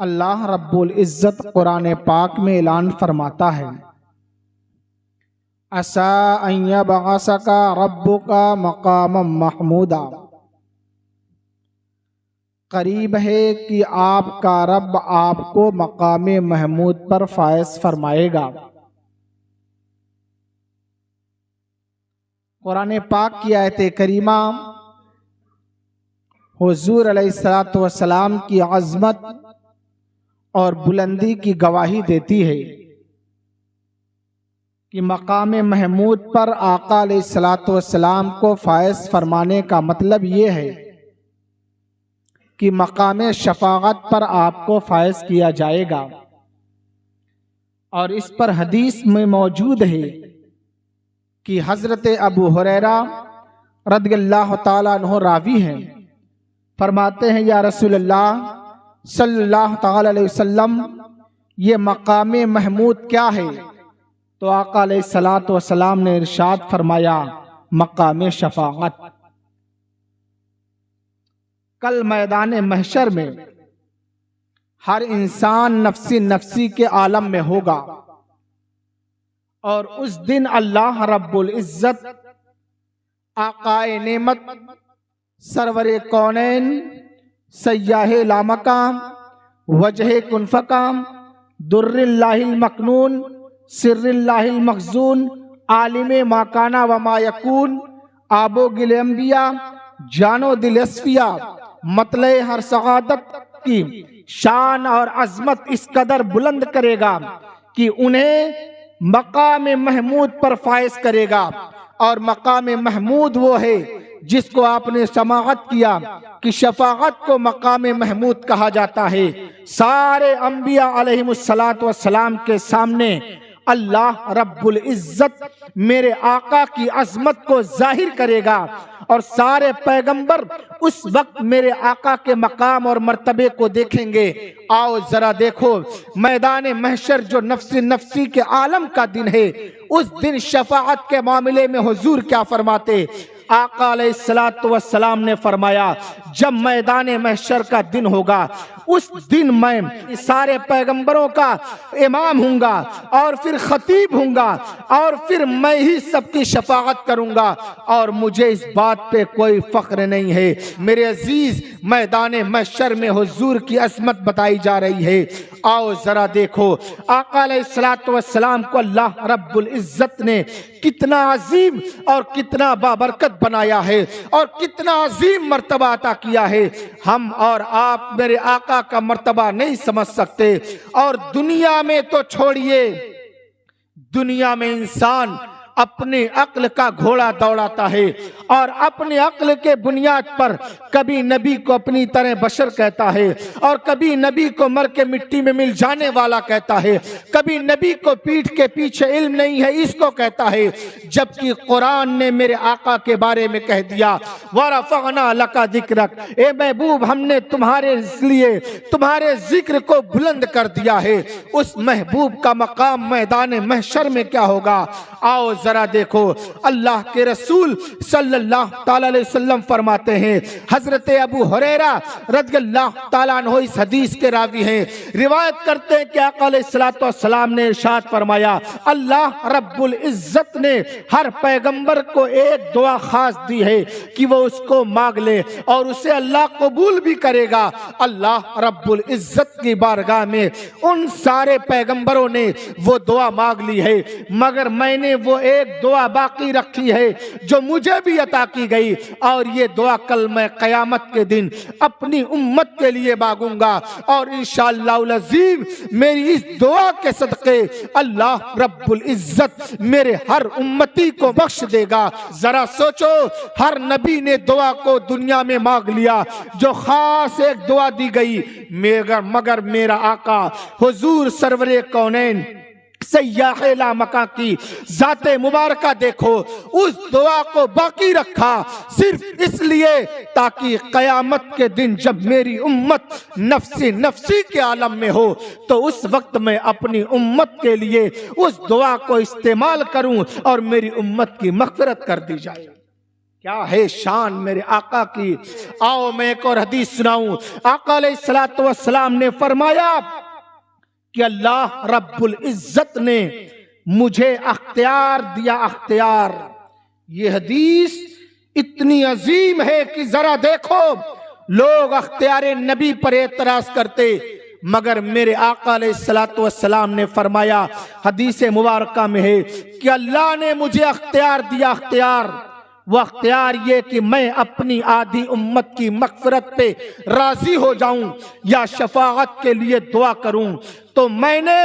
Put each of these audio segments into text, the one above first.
اللہ رب العزت قرآن پاک میں اعلان فرماتا ہے، عَسَىٰ أَن يَبْعَثَكَ رَبُّكَ مَقَامًا مَحْمُودًا، قریب ہے کہ آپ کا رب آپ کو مقام محمود پر فائز فرمائے گا۔ قرآن پاک کی آیت کریمہ حضور علیہ السلام کی عظمت اور بلندی کی گواہی دیتی ہے کہ مقام محمود پر آقا علیہ السلام کو فائز فرمانے کا مطلب یہ ہے کہ مقام شفاعت پر آپ کو فائز کیا جائے گا۔ اور اس پر حدیث میں موجود ہے کہ حضرت ابو ہریرہ رضی اللہ تعالیٰ عنہ راوی ہیں، فرماتے ہیں یا رسول اللہ صلی اللہ تعالیٰ علیہ وسلم یہ مقام محمود کیا ہے؟ تو آقا علیہ السلام نے ارشاد فرمایا مقام شفاعت۔ کل میدان محشر میں ہر انسان نفسی نفسی کے عالم میں ہوگا، اور اس دن اللہ رب العزت آقائے نعمت سرور کونین سیاہ لامقام وجہ کن فقام در اللہ المکنون سر اللہ المخزون عالم ما کانا وما یکون آب و گل انبیاء جان و دل اصفیاء مطلع ہر سعادت کی شان اور عظمت اس قدر بلند کرے گا کہ انہیں مقام محمود پر فائز کرے گا۔ اور مقام محمود وہ ہے جس کو آپ نے سماعت کیا کہ شفاعت کو مقام محمود کہا جاتا ہے۔ سارے انبیاء علیہم السلام کے سامنے اللہ رب العزت میرے آقا کی عظمت کو ظاہر کرے گا، اور سارے پیغمبر اس وقت میرے آقا کے مقام اور مرتبے کو دیکھیں گے۔ آؤ ذرا دیکھو میدان محشر جو نفسی نفسی کے عالم کا دن ہے، اس دن شفاعت کے معاملے میں حضور کیا فرماتے؟ آقا علیہ السلام نے فرمایا جب میدان محشر کا دن ہوگا اس دن میں سارے پیغمبروں کا امام ہوں گا، اور پھر خطیب ہوں گا، اور پھر میں ہی سب کی شفاعت کروں گا، اور مجھے اس بات پہ کوئی فخر نہیں ہے۔ میرے عزیز میدان محشر میں حضور کی عظمت بتائی جا رہی ہے۔ آؤ ذرا دیکھو آقا علیہ السلام کو اللہ رب العزت نے کتنا عظیم اور کتنا بابرکت بنایا ہے، اور کتنا عظیم مرتبہ عطا کیا ہے۔ ہم اور آپ میرے آقا کا مرتبہ نہیں سمجھ سکتے، اور دنیا میں تو چھوڑیے، دنیا میں انسان اپنی عقل کا گھوڑا دوڑاتا ہے، اور اپنی عقل کے بنیاد پر کبھی نبی کو اپنی طرح بشر کہتا ہے، اور کبھی نبی کو مر کے مٹی میں مل جانے والا کہتا ہے، کبھی نبی کو پیٹھ کے پیچھے علم نہیں ہے اس کو کہتا ہے، جبکہ قرآن نے میرے آقا کے بارے میں کہہ دیا وَرَفَعْنَا لَكَ ذِكْرَكَ، اے محبوب ہم نے تمہارے لیے تمہارے ذکر کو بلند کر دیا ہے۔ اس محبوب کا مقام میدان محشر میں کیا ہوگا؟ آؤ ذرا دیکھو اللہ کے رسول صلی اللہ تعالیٰ علیہ وسلم فرماتے ہیں، حضرت ابو ہریرہ رضی اللہ تعالیٰ عنہ اس حدیث کے راوی ہیں، روایت کرتے ہیں کہ آقا علیہ السلام نے ارشاد فرمایا اللہ رب العزت نے ہر پیغمبر کو ایک دعا خاص دی ہے کہ وہ اس کو مانگ لے اور اسے اللہ قبول بھی کرے گا۔ اللہ رب العزت کی بارگاہ میں ان سارے پیغمبروں نے وہ دعا مانگ لی ہے، مگر میں نے وہ ایک دعا باقی رکھی ہے جو مجھے بھی عطا کی گئی، اور یہ دعا کل میں قیامت کے دن اپنی امت کے لیے مانگوں گا، اور انشاءاللہ العظیم میری اس دعا کے صدقے اللہ رب العزت میرے ہر امتی کو بخش دے گا۔ ذرا سوچو ہر نبی نے دعا کو دنیا میں مانگ لیا، جو خاص ایک دعا دی گئی، مگر میرا آقا حضور سرور کونین سیاح لامکاں کی ذات مبارکہ دیکھو اس دعا کو باقی رکھا صرف اس لیے تاکہ قیامت کے دن جب میری امت نفسی نفسی کے عالم میں ہو تو اس وقت میں اپنی امت کے لیے اس دعا کو استعمال کروں اور میری امت کی مغفرت کر دی جائے۔ کیا ہے شان میرے آقا کی. آؤ میں ایک اور حدیث سناؤں. آقا علیہ الصلوۃ والسلام نے فرمایا کہ اللہ رب العزت نے مجھے اختیار دیا. اختیار، یہ حدیث اتنی عظیم ہے کہ ذرا دیکھو، لوگ اختیار نبی پر اعتراض کرتے، مگر میرے آقا علیہ الصلوۃ والسلام نے فرمایا، حدیث مبارکہ میں ہے کہ اللہ نے مجھے اختیار دیا. اختیار، وہ اختیار یہ کہ میں اپنی آدھی امت کی مغفرت پہ راضی ہو جاؤں یا شفاعت کے لیے دعا کروں. تو میں نے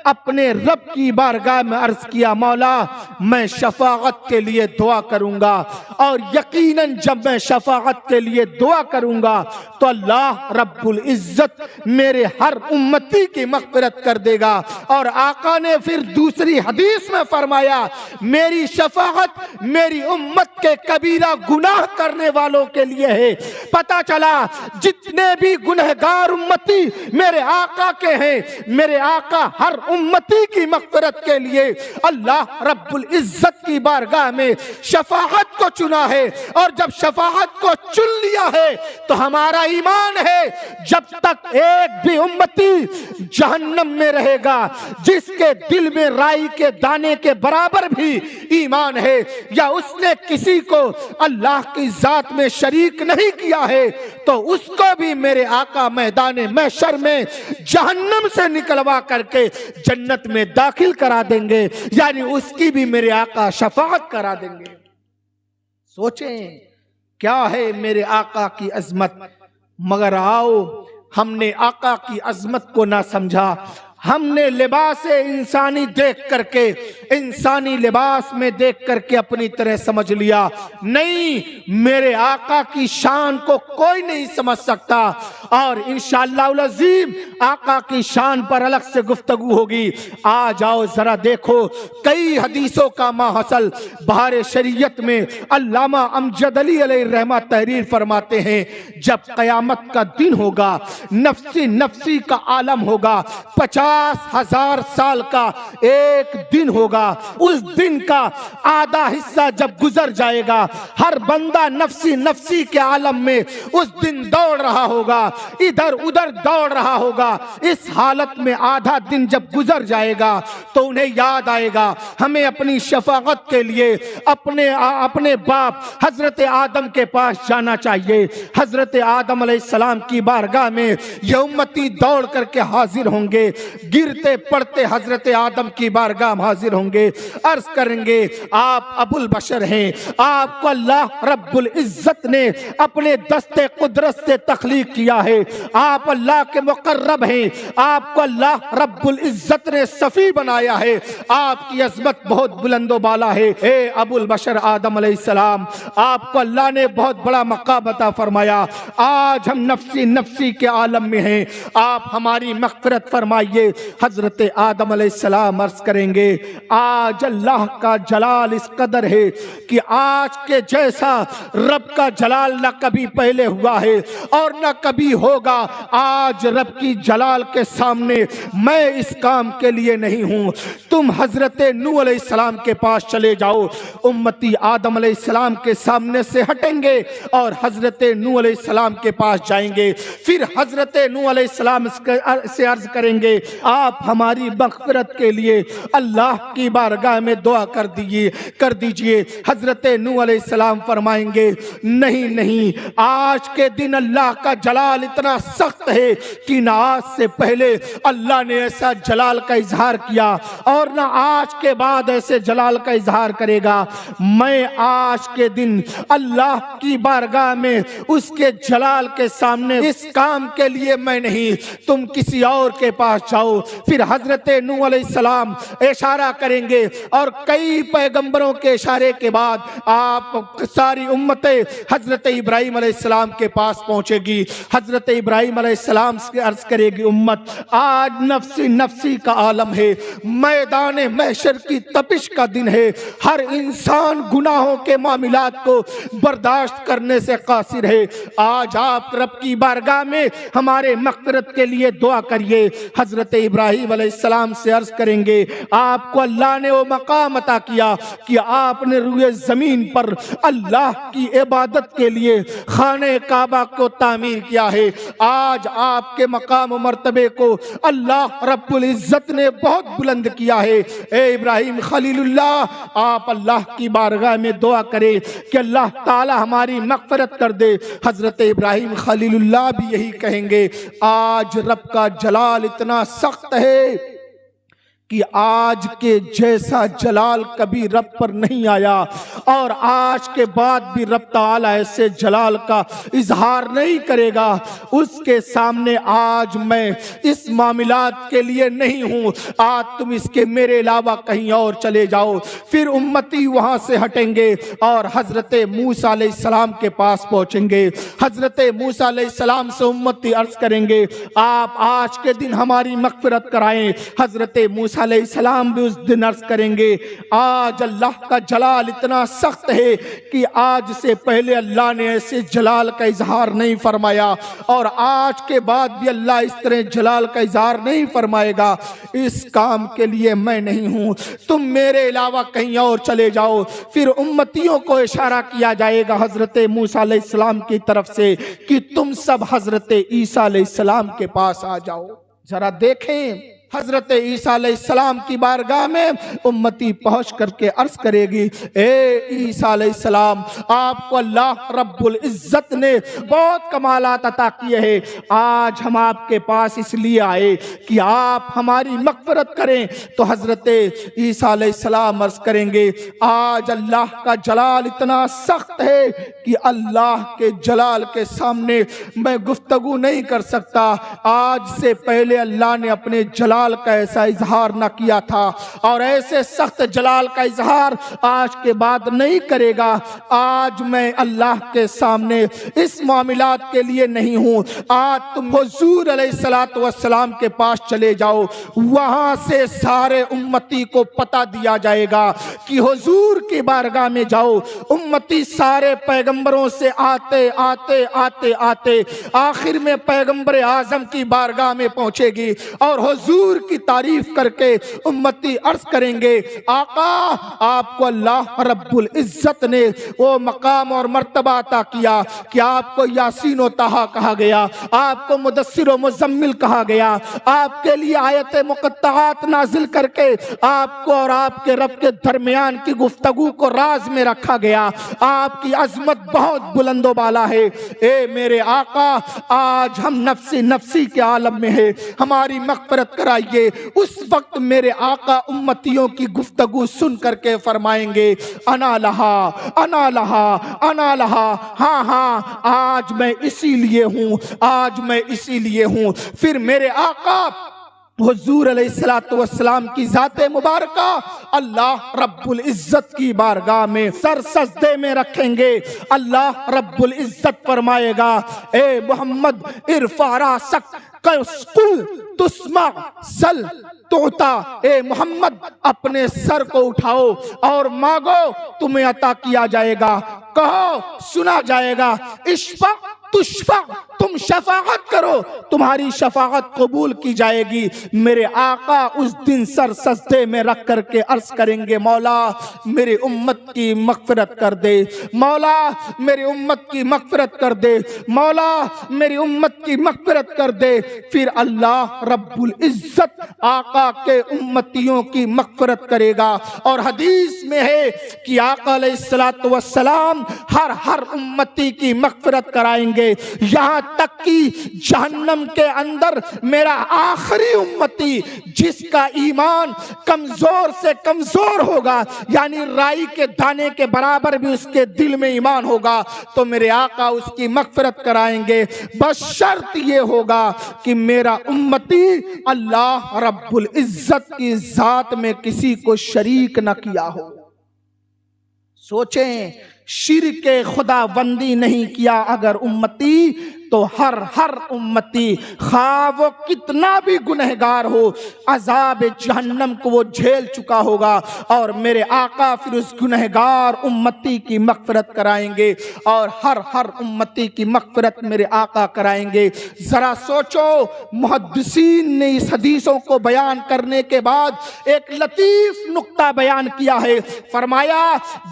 اپنے رب کی بارگاہ میں عرض کیا، مولا میں شفاعت کے لیے دعا کروں گا، اور یقیناً جب میں شفاعت کے لیے دعا کروں گا تو اللہ رب العزت میرے ہر امتی کی مغفرت کر دے گا. اور آقا نے پھر دوسری حدیث میں فرمایا، میری شفاعت میری امت کے کبیرہ گناہ کرنے والوں کے لیے ہے. پتہ چلا جتنے بھی گنہگار امتی میرے آقا کے ہیں، میرے آقا ہر امتی کی مغفرت کے لیے اللہ رب العزت کی بارگاہ میں شفاعت کو چنا ہے. اور جب شفاعت کو چن لیا ہے تو ہمارا ایمان ہے جب تک ایک بھی امتی جہنم میں رہے گا جس کے دل میں رائی کے دانے کے برابر بھی ایمان ہے، یا اس نے کسی کو اللہ کی ذات میں شریک نہیں کیا ہے، تو اس کو بھی میرے آقا میدان محشر میں جہنم سے نکلوا کر کے جنت میں داخل کرا دیں گے، یعنی اس کی بھی میرے آقا شفاعت کرا دیں گے. سوچیں کیا ہے میرے آقا کی عظمت. مگر آؤ ہم نے آقا کی عظمت کو نہ سمجھا، ہم نے لباس انسانی دیکھ کر کے، انسانی لباس میں دیکھ کر کے اپنی طرح سمجھ لیا. نہیں، میرے آقا کی شان کو کوئی نہیں سمجھ سکتا، اور انشاءاللہ العظیم آقا کی شان پر الگ سے گفتگو ہوگی. آ جاؤ ذرا دیکھو، کئی حدیثوں کا ماحصل بہار شریعت میں علامہ امجد علی علیہ الرحمہ تحریر فرماتے ہیں، جب قیامت کا دن ہوگا، نفسی نفسی کا عالم ہوگا، 50,000 سال کا ایک دن ہوگا، اس دن کا آدھا حصہ جب گزر جائے گا، ہر بندہ نفسی نفسی کے عالم میں اس دن دوڑ رہا ہوگا، ادھر ادھر دوڑ رہا ہوگا. اس حالت میں آدھا دن جب گزر جائے گا تو انہیں یاد آئے گا ہمیں اپنی شفاعت کے لیے اپنے باپ حضرت آدم کے پاس جانا چاہیے. حضرت آدم علیہ السلام کی بارگاہ میں یہ امتی دوڑ کر کے حاضر ہوں گے، گرتے پڑتے حضرت آدم کی بارگاہ حاضر ہوں گے، عرض کریں گے آپ ابو البشر ہیں، آپ کو اللہ رب العزت نے اپنے دست قدرت سے تخلیق کیا ہے، آپ اللہ کے مقرب ہیں، آپ کو اللہ رب العزت نے صفی بنایا ہے، آپ کی عظمت بہت بلند و بالا ہے. اے ابو البشر آدم علیہ السلام، آپ کو اللہ نے بہت بڑا مقام عطا فرمایا، آج ہم نفسی نفسی کے عالم میں ہیں، آپ ہماری مغفرت فرمائیے. حضرت آدم علیہ السلام عرض کریں گے آج اللہ کا جلال اس قدر ہے کہ آج کے جیسا رب کا جلال نہ کبھی پہلے ہوا ہے اور نہ کبھی ہوگا. آج رب کی جلال کے سامنے میں اس کام کے لیے نہیں ہوں. تم حضرت نوح علیہ السلام کے پاس چلے جاؤ، امتی آدم علیہ السلام کے سامنے سے ہٹیں گے اور حضرت نوح علیہ السلام کے پاس جائیں گے. پھر حضرت نوح علیہ السلام سے عرض کریں گے آپ ہماری مغفرت کے لیے اللہ کی بارگاہ میں دعا کر دیجئے. حضرت نوح علیہ السلام فرمائیں گے نہیں، آج کے دن اللہ کا جلال اتنا سخت ہے کہ نہ آج سے پہلے اللہ نے ایسا جلال کا اظہار کیا اور نہ آج کے بعد ایسے جلال کا اظہار کرے گا. میں آج کے دن اللہ کی بارگاہ میں اس کے جلال کے سامنے اس کام کے لیے میں نہیں، تم کسی اور کے پاس جاؤ. پھر حضرت نوح علیہ السلام اشارہ کریں گے اور کئی پیغمبروں کے اشارے کے بعد آپ ساری امتیں حضرت ابراہیم علیہ السلام کے پاس پہنچے گی. حضرت ابراہیم علیہ السلام سے عرض کرے گی امت آج نفسی نفسی کا عالم ہے، میدان محشر کی تپش کا دن ہے، ہر انسان گناہوں کے معاملات کو برداشت کرنے سے قاصر ہے. آج آپ رب کی بارگاہ میں ہمارے مغفرت کے لیے دعا کریے. حضرت حضرت ابراہیم علیہ السلام سے عرض کریں گے آپ کو اللہ نے وہ مقام عطا کیا کہ آپ نے روئے زمین پر اللہ کی عبادت کے لیے خانہ کعبہ کو تعمیر کیا ہے. آج آپ کے مقام و مرتبے کو اللہ رب العزت نے بہت بلند کیا ہے. اے ابراہیم خلیل اللہ، آپ اللہ کی بارگاہ میں دعا کریں کہ اللہ تعالی ہماری مغفرت کر دے. حضرت ابراہیم خلیل اللہ بھی یہی کہیں گے. آج رب کا جلال اتنا سخت ہے کہ آج کے جیسا جلال کبھی رب پر نہیں آیا، اور آج کے بعد بھی رب تعالی ایسے جلال کا اظہار نہیں کرے گا. اس کے سامنے آج میں اس معاملات کے لیے نہیں ہوں، آج تم اس کے میرے علاوہ کہیں اور چلے جاؤ. پھر امتی وہاں سے ہٹیں گے اور حضرت موسیٰ علیہ السلام کے پاس پہنچیں گے. حضرت موسیٰ علیہ السلام سے امتی عرض کریں گے آپ آج کے دن ہماری مغفرت کرائیں. حضرت موسیٰ علیہ السلام بھی اس دن عرض کریں گے آج اللہ کا جلال اتنا سخت ہے کہ آج سے پہلے اللہ نے ایسے جلال کا اظہار نہیں فرمایا، اور آج کے بعد بھی اللہ اس طرح جلال کا اظہار نہیں فرمائے گا. اس کام کے لیے میں نہیں ہوں، تم میرے علاوہ کہیں اور چلے جاؤ. پھر امتیوں کو اشارہ کیا جائے گا حضرت موسیٰ علیہ السلام کی طرف سے کہ تم سب حضرت عیسیٰ علیہ السلام کے پاس آ جاؤ. ذرا دیکھیں حضرت عیسیٰ علیہ السلام کی بارگاہ میں امتی پہنچ کر کے عرض کرے گی اے عیسیٰ علیہ السلام، آپ کو اللہ رب العزت نے بہت کمالات عطا کیے ہیں. آج ہم آپ کے پاس اس لیے آئے کہ آپ ہماری مغفرت کریں. تو حضرت عیسیٰ علیہ السلام عرض کریں گے آج اللہ کا جلال اتنا سخت ہے کہ اللہ کے جلال کے سامنے میں گفتگو نہیں کر سکتا. آج سے پہلے اللہ نے اپنے جلال کا ایسا اظہار نہ کیا تھا، اور ایسے سخت جلال کا اظہار آج کے بعد نہیں کرے گا. آج میں اللہ کے سامنے اس معاملات کے لیے نہیں ہوں. آج تم حضور علیہ السلام کے پاس چلے جاؤ، وہاں سے سارے امتی کو پتہ دیا جائے گا کہ حضور کی بارگاہ میں جاؤ. امتی سارے پیغمبروں سے آتے آتے آتے آتے آخر میں پیغمبر اعظم کی بارگاہ میں پہنچے گی، اور حضور کی تعریف کر کے امتی عرض کریں گے آقا آپ کو اللہ رب العزت نے وہ مقام اور مرتبہ عطا کیا کہ آپ کو یاسین و طٰہٰ کہا گیا، آپ کو مدثر و مزمل کہا گیا، آپ کے لیے آیت مقطعات نازل کر کے آپ کو اور آپ کے رب کے درمیان کی گفتگو کو راز میں رکھا گیا. آپ کی عظمت بہت بلند و بالا ہے. اے میرے آقا آج ہم نفسی نفسی کے عالم میں ہیں، ہماری مغفرت کرائیے. اس وقت میرے آقا امتیوں کی گفتگو سن کر کے فرمائیں گے انا لہا انا لہا انا لہا، ہاں ہاں آج میں اسی لیے ہوں، آج میں اسی لیے ہوں. پھر میرے آقا حضور علیہ السلام کی ذات مبارکہ اللہ رب العزت کی بارگاہ میں سر سجدے میں رکھیں گے. اللہ رب العزت فرمائے گا اے محمد ارفع راسک قل تسمع سل تعطا، اے محمد اپنے سر کو اٹھاؤ اور مانگو تمہیں عطا کیا جائے گا، کہو سنا جائے گا. اشفع تشفع، تم شفاعت کرو تمہاری شفاعت قبول کی جائے گی. میرے آقا اس دن سر سجدے میں رکھ کر کے عرض کریں گے مولا میری امت کی مغفرت کر دے، مولا میری امت کی مغفرت کر دے، مولا میری امت کی مغفرت کر دے. پھر اللہ رب العزت آقا کے امتیوں کی مغفرت کرے گا. اور حدیث میں ہے کہ آقا علیہ السلام ہر امتی کی مغفرت کرائیں گے، یہاں تک کہ جہنم کے اندر میرا آخری امتی جس کا ایمان کمزور سے کمزور ہوگا، یعنی رائی کے دانے کے برابر بھی اس کے دل میں ایمان ہوگا، تو میرے آقا اس کی مغفرت کرائیں گے. بس شرط یہ ہوگا کہ میرا امتی اللہ رب العزت کی ذات میں کسی کو شریک نہ کیا ہو. سوچیں شرک خدا بندی نہیں کیا اگر امتی تو ہر امتی خواہ وہ کتنا بھی گنہگار ہو عذاب جہنم کو وہ جھیل چکا ہوگا، اور میرے آقا پھر اس گنہگار امتی کی مغفرت کرائیں گے، اور ہر امتی کی مغفرت میرے آقا کرائیں گے۔ ذرا سوچو، محدثین نے اس حدیثوں کو بیان کرنے کے بعد ایک لطیف نقطہ بیان کیا ہے، فرمایا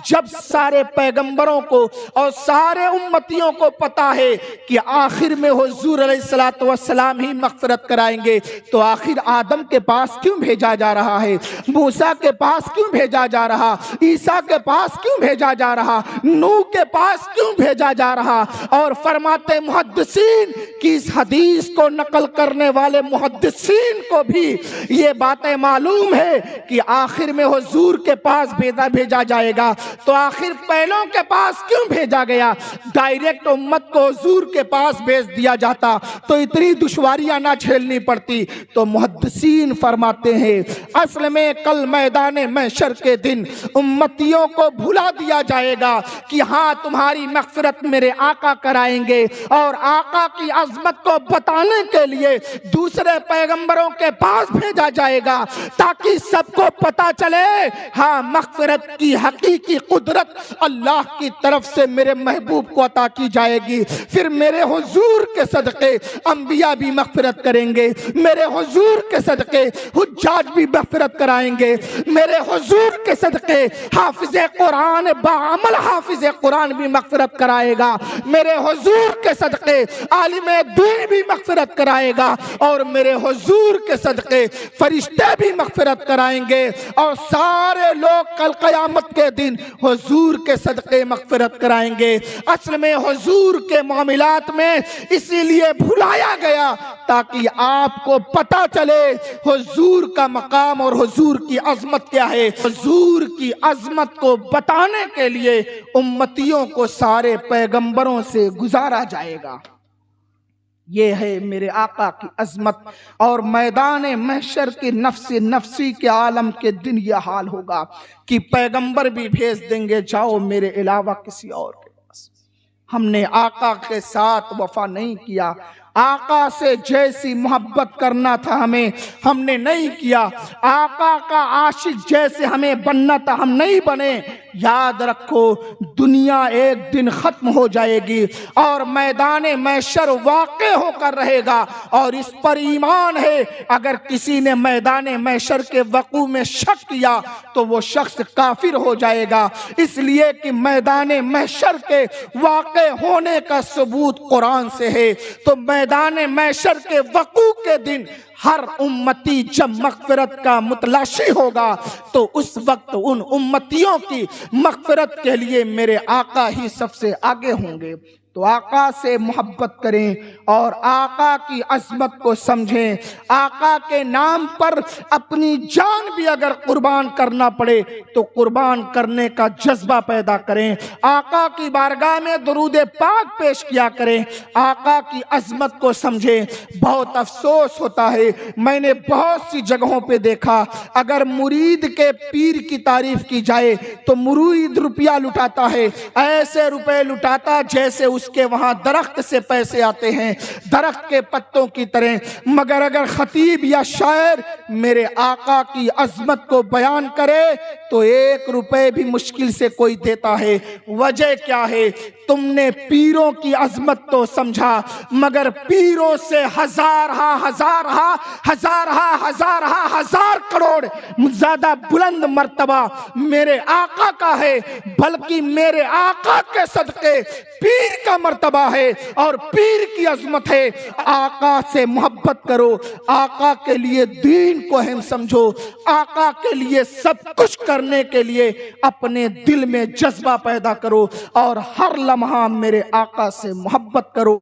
جب سارے پیغمبروں کو اور سارے امتیوں کو پتا ہے کہ آخر میں حضور علیہ السلام ہی مغفرت کرائیں گے، تو آخر آدم کے پاس کیوں بھیجا جا رہا ہے، موسیٰ کے پاس کیوں بھیجا جا رہا، عیسیٰ کے پاس کیوں بھیجا جا رہا، نوح کے پاس کیوں بھیجا جا رہا؟ اور فرماتے محدثین کی اس حدیث کو نقل کرنے والے محدثین کو بھی یہ باتیں معلوم ہے کہ آخر میں حضور کے پاس بھیجا جائے گا، تو آخر پہلوں کے پاس کیوں بھیجا گیا؟ ڈائریکٹ امت کو حضور کے پاس بھیج دیا جاتا تو اتنی دشواریاں نہ جھیلنی پڑتی۔ تو محدثین فرماتے ہیں اصل میں کل میدان محشر کے دن امتیوں کو بھلا دیا جائے گا کہ ہاں تمہاری مغفرت میرے آقا کرائیں گے، اور آقا کی عظمت کو بتانے کے لیے دوسرے پیغمبروں کے پاس بھیجا جائے گا تاکہ سب کو پتا چلے ہاں مغفرت کی حقیقی قدرت اللہ کی طرف سے میرے محبوب کو عطا کی جائے گی۔ پھر میرے حضور کے صدقے انبیاء بھی مغفرت کریں گے، میرے حضور کے صدقے حجاج بھی مغفرت کرائیں گے، میرے حضور کے صدقے حافظ قرآن بعمل حافظ قرآن بھی مغفرت کرائے گا، میرے حضور کے صدقے عالم دین بھی مغفرت کرائے گا، اور میرے حضور کے صدقے فرشتے بھی مغفرت کرائیں گے، اور سارے لوگ کل قیامت کے دن حضور کے صدقے مغفرت کرائیں گے۔ اصل میں حضور کے معاملات میں اسی لیے بھلایا گیا تاکہ آپ کو پتا چلے حضور کا مقام اور حضور کی عظمت کیا ہے۔ حضور کی عظمت کو بتانے کے لیے امتیوں کو سارے پیغمبروں سے گزارا جائے گا۔ یہ ہے میرے آقا کی عظمت، اور میدان محشر کی نفسی کے عالم کے دن یہ حال ہوگا کہ پیغمبر بھی بھیج دیں گے جاؤ میرے علاوہ کسی اور کے پاس۔ ہم نے آقا کے ساتھ وفا نہیں کیا، آقا سے جیسی محبت کرنا تھا ہم نے نہیں کیا، آقا کا عاشق جیسے ہمیں بننا تھا ہم نہیں بنے۔ یاد رکھو دنیا ایک دن ختم ہو جائے گی اور میدان محشر واقع ہو کر رہے گا، اور اس پر ایمان ہے اگر کسی نے میدان محشر کے وقوع میں شک کیا تو وہ شخص کافر ہو جائے گا، اس لیے کہ میدان محشر کے واقع ہونے کا ثبوت قرآن سے ہے۔ تو میدان محشر کے وقوع کے دن ہر امتی جب مغفرت کا متلاشی ہوگا تو اس وقت ان امتیوں کی مغفرت کے لیے میرے آقا ہی سب سے آگے ہوں گے۔ تو آقا سے محبت کریں اور آقا کی عظمت کو سمجھیں، آقا کے نام پر اپنی جان بھی اگر قربان کرنا پڑے تو قربان کرنے کا جذبہ پیدا کریں، آقا کی بارگاہ میں درود پاک پیش کیا کریں، آقا کی عظمت کو سمجھیں۔ بہت افسوس ہوتا ہے، میں نے بہت سی جگہوں پہ دیکھا اگر مرید کے پیر کی تعریف کی جائے تو مرید روپیہ لٹاتا ہے، ایسے روپے لٹاتا جیسے اس کے وہاں درخت سے پیسے آتے ہیں، درخت کے پتوں کی طرح۔ مگر اگر خطیب یا شاعر میرے آقا کی عظمت کو بیان کرے تو 1 روپے بھی مشکل سے کوئی دیتا ہے۔ وجہ کیا ہے؟ تم نے پیروں کی عظمت تو سمجھا، مگر پیروں سے ہزار کروڑ زیادہ بلند مرتبہ میرے آقا کا ہے، بلکہ میرے آقا کے صدقے پیر کا مرتبہ ہے اور پیر کی عظمت ہے۔ آقا سے محبت کرو، آقا کے لیے دین کو اہم سمجھو، آقا کے لیے سب کچھ کرنے کے لیے اپنے دل میں جذبہ پیدا کرو، اور ہر لمحہ میرے آقا سے محبت کرو۔